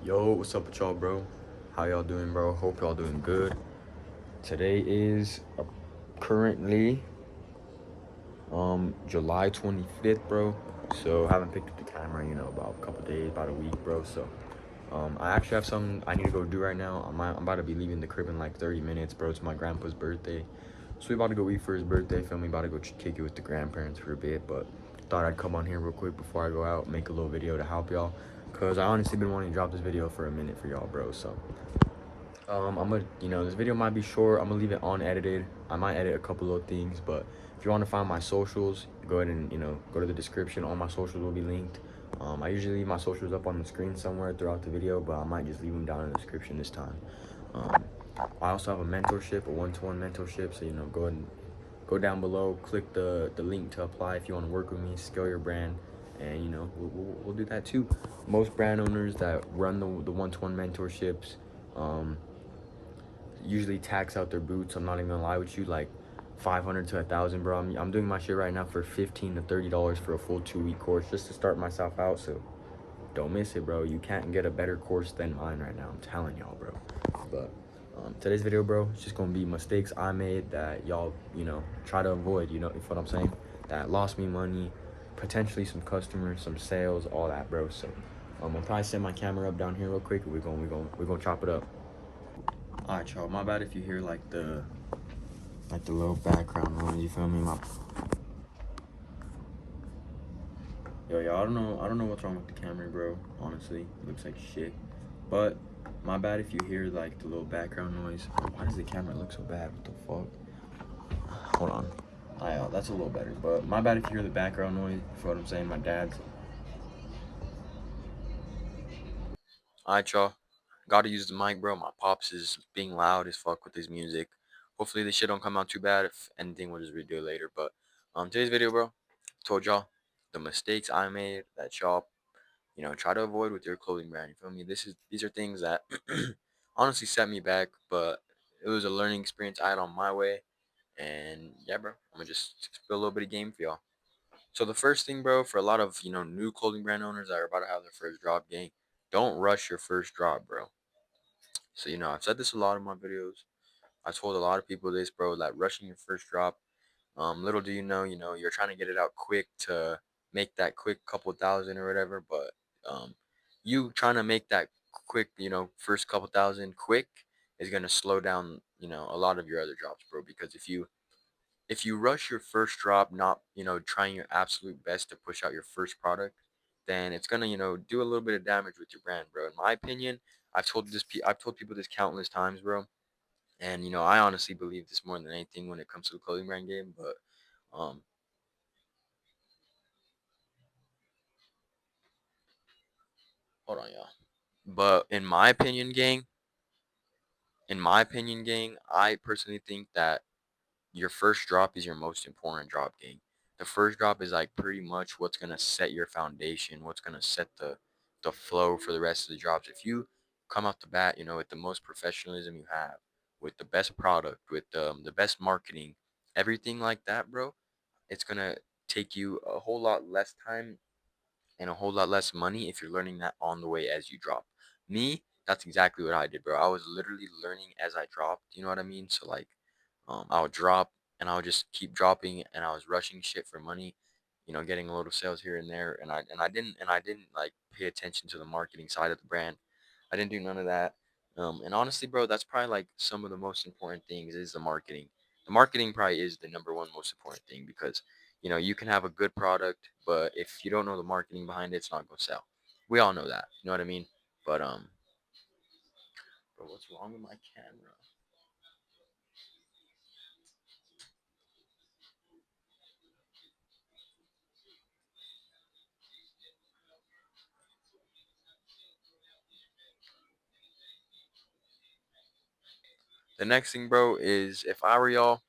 Yo, what's up with y'all, bro? How y'all doing, bro? Hope y'all doing good. Today is currently July 25th, bro. So haven't picked up the camera, about a couple days, about a week, bro. So I actually have something I need to go do right now. I'm about to be leaving the crib in like 30 minutes, bro. It's my grandpa's birthday. So we about to go eat for his birthday. Feel me? About to go kick it with the grandparents for a bit, but thought I'd come on here real quick before I go out, make a little video to help y'all. Cause I honestly been wanting to drop this video for a minute for y'all, bro. So I'm gonna, this video might be short. I'm gonna leave it unedited. I might edit a couple of things, but if you want to find my socials, go ahead and, go to the description. All my socials will be linked. I usually leave my socials up on the screen somewhere throughout the video, but I might just leave them down in the description this time. Um, I also have a mentorship, a one-to-one mentorship. So, go ahead and go down below, click the link to apply if you want to work with me, scale your brand, and, we'll do that too. Most brand owners that run the one-to-one mentorships, usually tax out their boots. I'm not even gonna lie with you, like 500 to 1,000, bro. I'm doing my shit right now for $15 to $30 for a full 2-week course just to start myself out. So don't miss it, bro. You can't get a better course than mine right now. I'm telling y'all, bro. But today's video, bro, it's just gonna be mistakes I made that y'all, try to avoid. You know what I'm saying? That lost me money, potentially some customers, some sales, all that, bro. So I'll probably set my camera up down here real quick. We're gonna chop it up. All right, y'all. My bad if you hear like the little background noise. You feel me? Yo, I don't know what's wrong with the camera, bro. Honestly, it looks like shit. But my bad if you hear like the little background noise. Why does the camera look so bad? What the fuck? Hold on. That's a little better. But my bad if you hear the background noise. For what I'm saying, my dad's. All right, y'all. Gotta use the mic, bro. My pops is being loud as fuck with his music. Hopefully this shit don't come out too bad. If anything, we'll just redo it later. But today's video, bro, told y'all the mistakes I made that y'all, try to avoid with your clothing brand. You feel me? These are things that honestly set me back, but it was a learning experience I had on my way. And yeah, bro, I'm gonna just spill a little bit of game for y'all. So the first thing, bro, for a lot of new clothing brand owners that are about to have their first drop, gang, don't rush your first drop, bro. So I've said this a lot in my videos. I told a lot of people this, bro, that rushing your first drop. Little do you know, you're trying to get it out quick to make that quick couple thousand or whatever, but you trying to make that quick, first couple thousand quick is gonna slow down, a lot of your other drops, bro. Because if you rush your first drop, not trying your absolute best to push out your first product, then it's gonna do a little bit of damage with your brand, bro. In my opinion, I've told people this countless times, bro. And I honestly believe this more than anything when it comes to the clothing brand game. But um, hold on, y'all. But in my opinion, gang, I personally think that your first drop is your most important drop, gang. The first drop is like pretty much what's gonna set your foundation, what's gonna set the flow for the rest of the drops. If you come out the bat, with the most professionalism you have, with the best product, with the best marketing, everything like that, bro, it's gonna take you a whole lot less time and a whole lot less money if you're learning that on the way as you drop. Me, that's exactly what I did, bro. I was literally learning as I dropped. You know what I mean? So like, I would drop and I would just keep dropping, and I was rushing shit for money. Getting a load of sales here and there, and I didn't like pay attention to the marketing side of the brand. I didn't do none of that. And honestly, bro, that's probably like some of the most important things is the marketing. The marketing probably is the number one most important thing because you can have a good product, but if you don't know the marketing behind it, it's not gonna sell. We all know that. You know what I mean? But bro, what's wrong with my camera? The next thing, bro, is if I were y'all,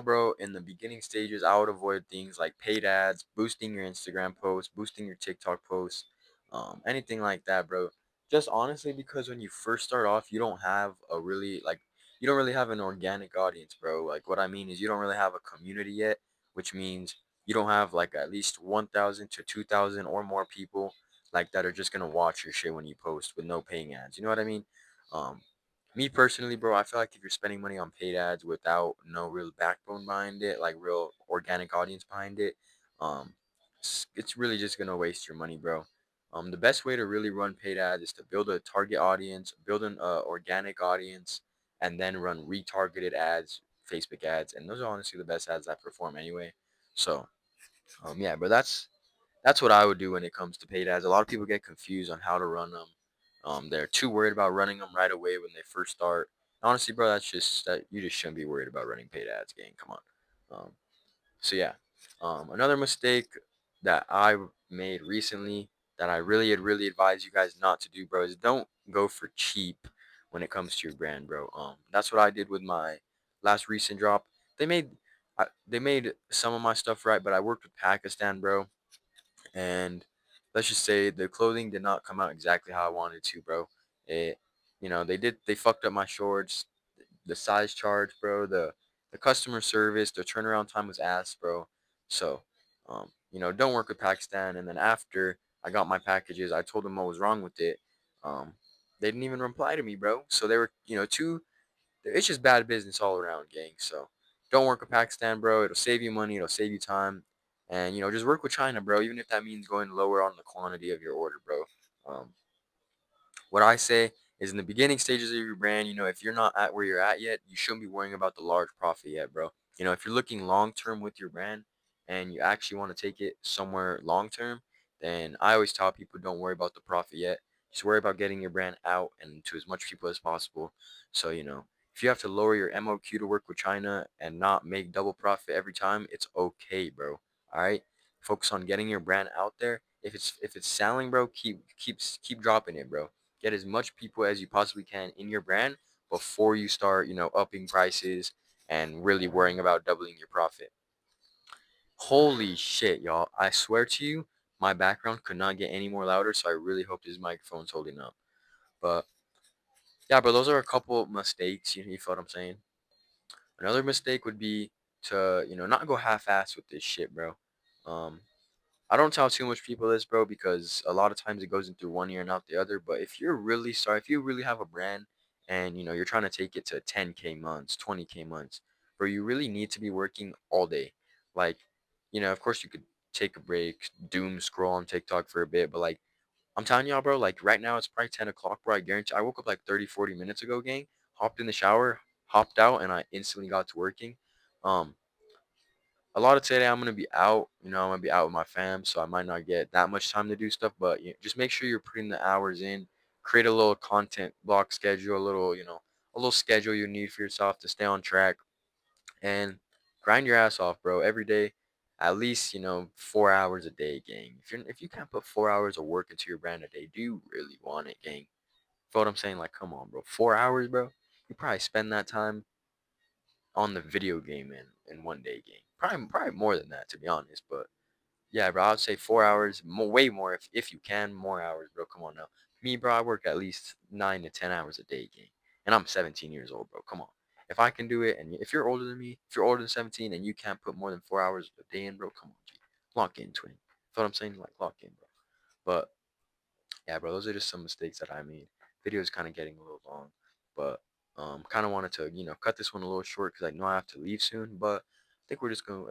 bro, in the beginning stages, I would avoid things like paid ads, boosting your Instagram posts, boosting your TikTok posts, anything like that, bro. Just honestly, because when you first start off, you don't really have an organic audience, bro. Like what I mean is you don't really have a community yet, which means you don't have like at least 1,000 to 2,000 or more people like that are just gonna watch your shit when you post with no paying ads. You know what I mean? Um, Me personally, bro, I feel like if you're spending money on paid ads without no real backbone behind it, like real organic audience behind it, um, it's really just gonna waste your money, bro. The best way to really run paid ads is to build a target audience, build an organic audience, and then run retargeted ads, Facebook ads, and those are honestly the best ads that perform anyway. So, yeah, but that's what I would do when it comes to paid ads. A lot of people get confused on how to run them. They're too worried about running them right away when they first start. Honestly, bro, that's just that you just shouldn't be worried about running paid ads, gang. Come on. So yeah, another mistake that I made recently that I really advise you guys not to do, bro, is don't go for cheap when it comes to your brand, bro. That's what I did with my last recent drop. They made they made some of my stuff right, but I worked with Pakistan, bro, and let's just say the clothing did not come out exactly how I wanted to, bro. It, they fucked up my shorts, the size charge, bro, the customer service, the turnaround time was ass, bro. So, don't work with Pakistan. And then after I got my packages, I told them what was wrong with it. Um, they didn't even reply to me, bro. So they were, too it's just bad business all around, gang. So don't work with Pakistan, bro. It'll save you money. It'll save you time. And, just work with China, bro, even if that means going lower on the quantity of your order, bro. Um, what I say is in the beginning stages of your brand, if you're not at where you're at yet, you shouldn't be worrying about the large profit yet, bro. If you're looking long term with your brand and you actually want to take it somewhere long term, then I always tell people don't worry about the profit yet. Just worry about getting your brand out and to as much people as possible. So, if you have to lower your MOQ to work with China and not make double profit every time, it's okay, bro. All right. Focus on getting your brand out there. If it's selling, bro, keep dropping it, bro. Get as much people as you possibly can in your brand before you start, upping prices and really worrying about doubling your profit. Holy shit, y'all. I swear to you, my background could not get any more louder, so I really hope this microphone's holding up. But yeah, bro, those are a couple mistakes, you feel what I'm saying? Another mistake would be to, not go half-ass with this shit, bro. Um, I don't tell too much people this, bro, because a lot of times it goes in through one ear and out the other. But if you really have a brand and you're trying to take it to 10K months, 20K months, bro, you really need to be working all day. Like, of course you could take a break, doom scroll on TikTok for a bit, but like I'm telling y'all, bro, like right now it's probably 10 o'clock, bro. I guarantee I woke up like 30, 40 minutes ago, gang, hopped in the shower, hopped out, and I instantly got to working. Um, a lot of today I'm gonna be out. I'm gonna be out with my fam, so I might not get that much time to do stuff. But just make sure you're putting the hours in. Create a little content block schedule, a little schedule you need for yourself to stay on track, and grind your ass off, bro. Every day, at least 4 hours a day, gang. If you can't put 4 hours of work into your brand a day, do you really want it, gang? Feel what I'm saying? Like, come on, bro. 4 hours, bro. You probably spend that time on the video game in one day game. Probably more than that, to be honest. But yeah, bro, I would say 4 hours, way more if you can, more hours, bro. Come on now. Me, bro, I work at least 9 to 10 hours a day, gang, and I'm 17 years old, bro. Come on. If I can do it, and if you're older than me, if you're older than 17, and you can't put more than 4 hours a day in, bro, come on, G. Lock in, twin. Feel what I'm saying? Like, lock in, bro. But yeah, bro, those are just some mistakes that I made. Video is kind of getting a little long, but kind of wanted to cut this one a little short because I know I have to leave soon. But I think we're just gonna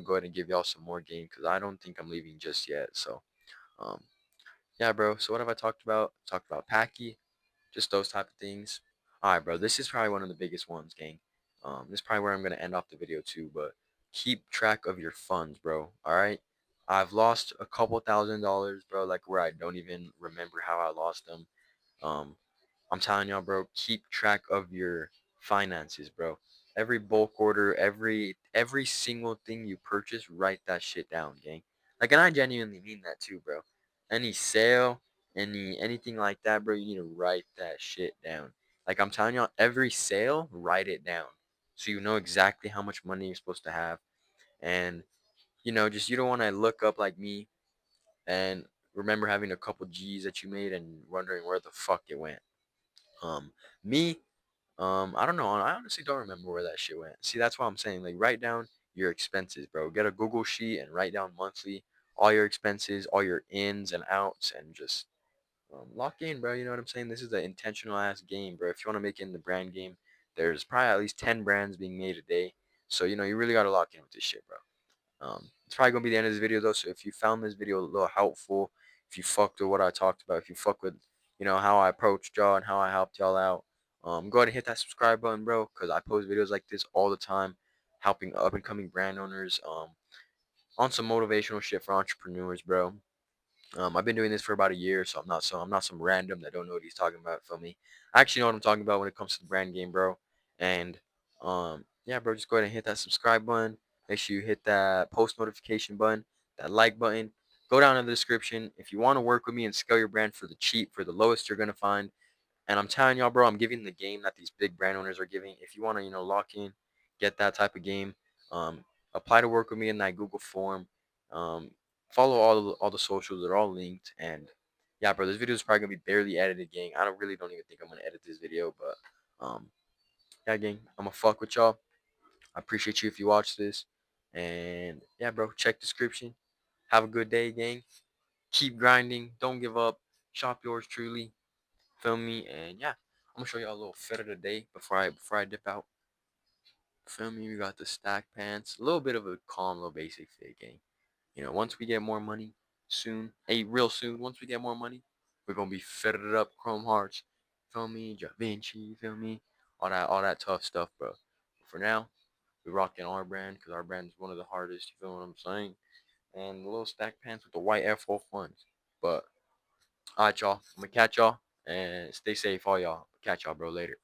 go ahead and give y'all some more game because I don't think I'm leaving just yet. So um, yeah, bro. So what have I talked about? Talked about Packy, just those type of things. All right, bro. This is probably one of the biggest ones, gang. This is probably where I'm gonna end off the video too. But keep track of your funds, bro. All right. I've lost a couple $1,000s, bro. Like where I don't even remember how I lost them. Um, I'm telling y'all, bro, keep track of your finances, bro. Every bulk order, every single thing you purchase, write that shit down, gang. Like, and I genuinely mean that too, bro. Any sale, anything like that, bro, you need to write that shit down. Like I'm telling y'all, every sale, write it down, so you know exactly how much money you're supposed to have, and just you don't want to look up like me and remember having a couple G's that you made and wondering where the fuck it went. Um, Me, I don't know. I honestly don't remember where that shit went. See, that's why I'm saying, like, write down your expenses, bro. Get a Google sheet and write down monthly all your expenses, all your ins and outs, and just lock in, bro. You know what I'm saying? This is an intentional ass game, bro. If you want to make it in the brand game, there's probably at least 10 brands being made a day. So, you really got to lock in with this shit, bro. It's probably gonna be the end of this video though. So if you found this video a little helpful, if you fucked with what I talked about, if you fuck with, how I approached y'all and how I helped y'all out, go ahead and hit that subscribe button, bro. Cause I post videos like this all the time, helping up and coming brand owners, on some motivational shit for entrepreneurs, bro. I've been doing this for about a year, so I'm not some random that don't know what he's talking about. Feel me? I actually know what I'm talking about when it comes to the brand game, bro. And yeah, bro, just go ahead and hit that subscribe button. Make sure you hit that post notification button, that like button. Go down in the description if you want to work with me and scale your brand for the cheap, for the lowest you're gonna find. And I'm telling y'all, bro, I'm giving the game that these big brand owners are giving. If you want to, lock in, get that type of game, um, apply to work with me in that Google form. Um, follow all the socials; they're all linked. And yeah, bro, this video is probably gonna be barely edited, gang. I don't even think I'm gonna edit this video, but yeah, gang, I'm gonna fuck with y'all. I appreciate you if you watch this. And yeah, bro, check description. Have a good day, gang. Keep grinding. Don't give up. Shop yours truly. Feel me? And yeah, I'm gonna show y'all a little fit of the day before I dip out. Feel me? We got the stack pants. A little bit of a calm, little basic fit, gang. Once we get more money soon, real soon, once we get more money, we're gonna be fitted up, chrome hearts. Feel me? Da Vinci, feel me? All that tough stuff, bro. But for now, we rocking our brand because our brand is one of the hardest. You feel what I'm saying? And the little stack pants with the white Air Force ones. But all right, y'all. I'm gonna catch y'all and stay safe, all y'all. Catch y'all, bro. Later.